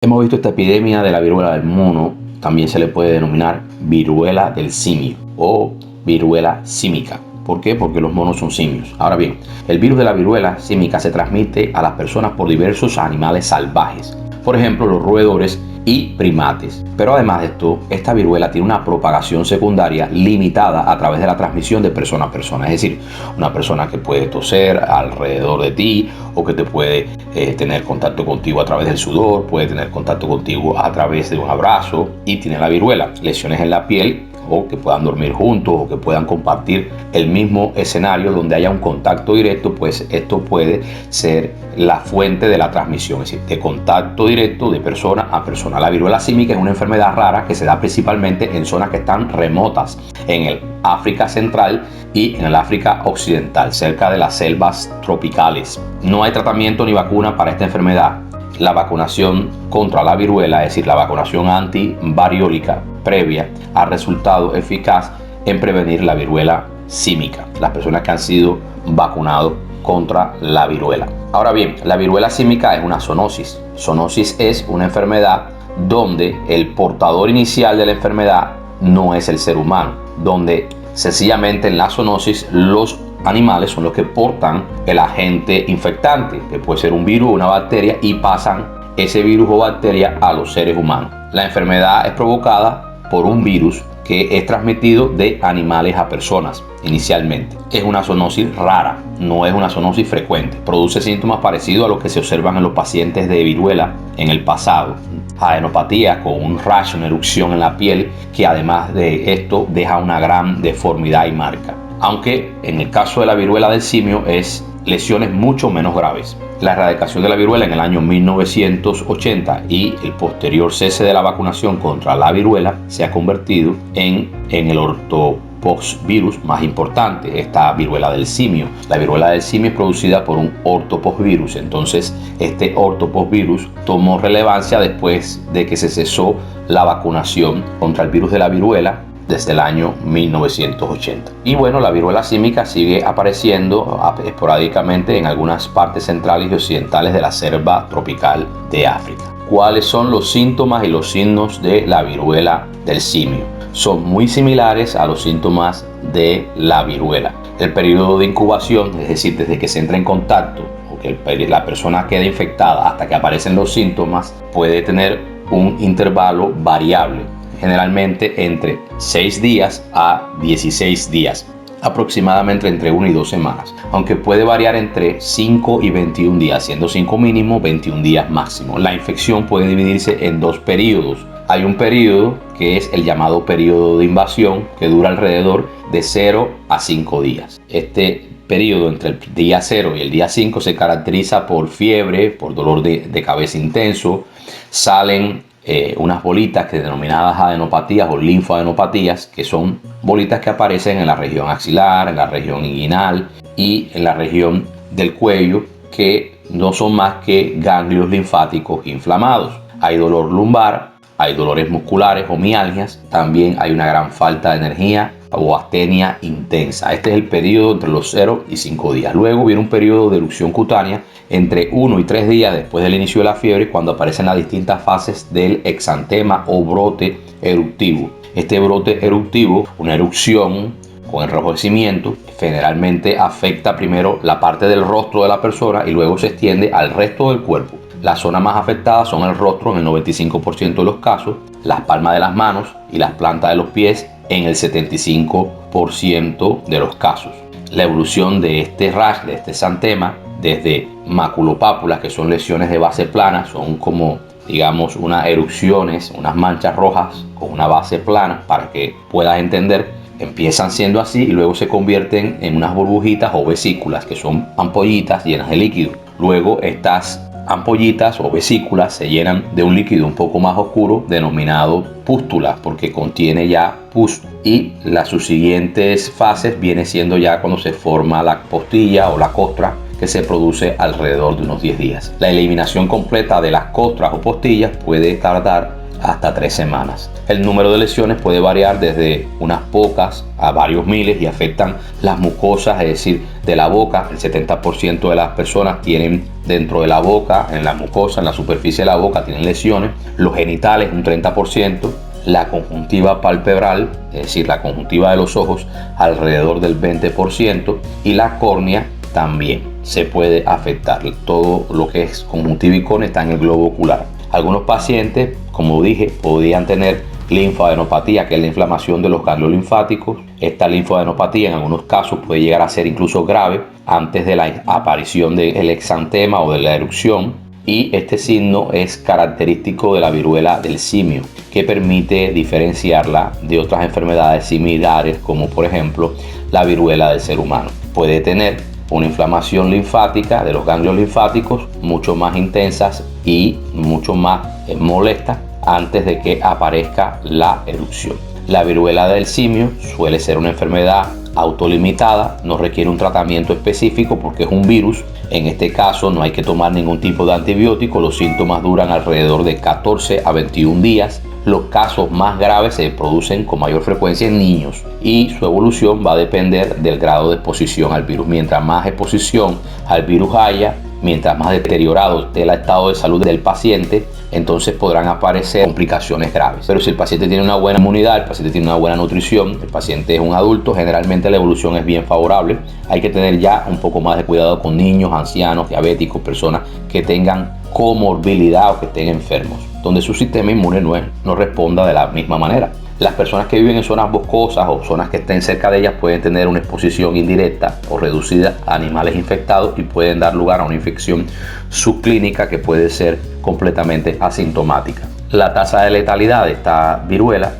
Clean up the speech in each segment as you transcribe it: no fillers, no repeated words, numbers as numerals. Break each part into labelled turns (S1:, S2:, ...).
S1: Hemos visto esta epidemia de la viruela del mono, también se le puede denominar viruela del simio o viruela símica. ¿Por qué? Porque los monos son simios. Ahora bien, el virus de la viruela símica se transmite a las personas por diversos animales salvajes, por ejemplo los roedores y primates. Pero además de esto, esta viruela tiene una propagación secundaria limitada a través de la transmisión de persona a persona. Es decir, una persona que puede toser alrededor de ti o que te puede tener contacto contigo a través del sudor, puede tener contacto contigo a través de un abrazo y tiene la viruela. Lesiones en la piel, o que puedan dormir juntos o que puedan compartir el mismo escenario donde haya un contacto directo, pues esto puede ser la fuente de la transmisión, es decir, de contacto directo de persona a persona. La viruela símica es una enfermedad rara que se da principalmente en zonas que están remotas, en el África Central y en el África Occidental, cerca de las selvas tropicales. No hay tratamiento ni vacuna para esta enfermedad. La vacunación contra la viruela, es decir, la vacunación antivariólica previa, ha resultado eficaz en prevenir la viruela símica, las personas que han sido vacunados contra la viruela. Ahora bien, la viruela símica es una zoonosis. Zoonosis es una enfermedad donde el portador inicial de la enfermedad no es el ser humano, donde sencillamente en la zoonosis los animales son los que portan el agente infectante, que puede ser un virus o una bacteria, y pasan ese virus o bacteria a los seres humanos. La enfermedad es provocada por un virus que es transmitido de animales a personas inicialmente. Es una zoonosis rara, no es una zoonosis frecuente. Produce síntomas parecidos a los que se observan en los pacientes de viruela en el pasado. Adenopatía con un rash, una erupción en la piel, que además de esto deja una gran deformidad y marca. Aunque en el caso de la viruela del simio es lesiones mucho menos graves. La erradicación de la viruela en el año 1980 y el posterior cese de la vacunación contra la viruela se ha convertido en el ortopoxvirus más importante, esta viruela del simio. La viruela del simio es producida por un ortopoxvirus, entonces este ortopoxvirus tomó relevancia después de que se cesó la vacunación contra el virus de la viruela desde el año 1980. Y bueno, la viruela símica sigue apareciendo esporádicamente en algunas partes centrales y occidentales de la selva tropical de África. ¿Cuáles son los síntomas y los signos de la viruela del simio? Son muy similares a los síntomas de la viruela. El periodo de incubación, es decir, desde que se entra en contacto o que la persona queda infectada hasta que aparecen los síntomas, puede tener un intervalo variable, generalmente entre 6 días a 16 días, aproximadamente entre 1 y 2 semanas, aunque puede variar entre 5 y 21 días, siendo 5 mínimo, 21 días máximo. La infección puede dividirse en 2 periodos. Hay un periodo que es el llamado periodo de invasión, que dura alrededor de 0 a 5 días. Este periodo entre el día 0 y el día 5 se caracteriza por fiebre, por dolor de cabeza intenso, salen unas bolitas que denominadas adenopatías o linfoadenopatías, que son bolitas que aparecen en la región axilar, en la región inguinal y en la región del cuello, que no son más que ganglios linfáticos inflamados. Hay dolor lumbar, hay dolores musculares o mialgias, también hay una gran falta de energía o astenia intensa. Este es el periodo entre los 0 y 5 días. Luego viene un periodo de erupción cutánea entre 1 y 3 días después del inicio de la fiebre, cuando aparecen las distintas fases del exantema o brote eruptivo. Este brote eruptivo, una erupción con enrojecimiento, generalmente afecta primero la parte del rostro de la persona y luego se extiende al resto del cuerpo. Las zonas más afectadas son el rostro en el 95% de los casos, las palmas de las manos y las plantas de los pies en el 75% de los casos. La evolución de este rash, de este exantema, desde maculopápulas, que son lesiones de base plana, son como, digamos, unas erupciones, unas manchas rojas con una base plana, para que puedas entender. Empiezan siendo así y luego se convierten en unas burbujitas o vesículas, que son ampollitas llenas de líquido. Luego estas ampollitas o vesículas se llenan de un líquido un poco más oscuro denominado pústula, porque contiene ya pus, y las subsiguientes fases viene siendo ya cuando se forma la postilla o la costra, que se produce alrededor de unos 10 días. La eliminación completa de las costras o postillas puede tardar hasta 3 semanas. El número de lesiones puede variar desde unas pocas a varios miles y afectan las mucosas, es decir, de la boca. El 70% de las personas tienen dentro de la boca, en la mucosa, en la superficie de la boca, tienen lesiones. Los genitales, un 30%. La conjuntiva palpebral, es decir, la conjuntiva de los ojos, alrededor del 20%. Y la córnea también se puede afectar. Todo lo que es conjuntiva y córnea está en el globo ocular. Algunos pacientes, como dije, podían tener linfadenopatía, que es la inflamación de los ganglios linfáticos. Esta linfadenopatía en algunos casos puede llegar a ser incluso grave antes de la aparición del exantema o de la erupción. Y este signo es característico de la viruela del simio, que permite diferenciarla de otras enfermedades similares, como por ejemplo la viruela del ser humano. Puede tener una inflamación linfática de los ganglios linfáticos mucho más intensas y mucho más molesta antes de que aparezca la erupción. La viruela del simio suele ser una enfermedad autolimitada, no requiere un tratamiento específico porque es un virus. En este caso no hay que tomar ningún tipo de antibiótico. Los síntomas duran alrededor de 14 a 21 días. Los casos más graves se producen con mayor frecuencia en niños y su evolución va a depender del grado de exposición al virus. Mientras más exposición al virus haya, mientras más deteriorado esté el estado de salud del paciente, entonces podrán aparecer complicaciones graves. Pero si el paciente tiene una buena inmunidad, el paciente tiene una buena nutrición, el paciente es un adulto, generalmente la evolución es bien favorable. Hay que tener ya un poco más de cuidado con niños, ancianos, diabéticos, personas que tengan comorbilidad o que estén enfermos, donde su sistema inmune no responda de la misma manera. Las personas que viven en zonas boscosas o zonas que estén cerca de ellas pueden tener una exposición indirecta o reducida a animales infectados y pueden dar lugar a una infección subclínica que puede ser completamente asintomática. La tasa de letalidad de esta viruela,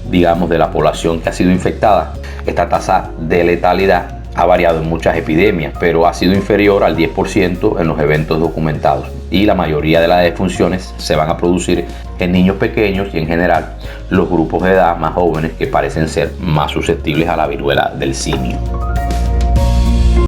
S1: digamos de la población que ha sido infectada, esta tasa de letalidad ha variado en muchas epidemias, pero ha sido inferior al 10% en los eventos documentados. Y la mayoría de las defunciones se van a producir en niños pequeños y en general los grupos de edad más jóvenes que parecen ser más susceptibles a la viruela del simio.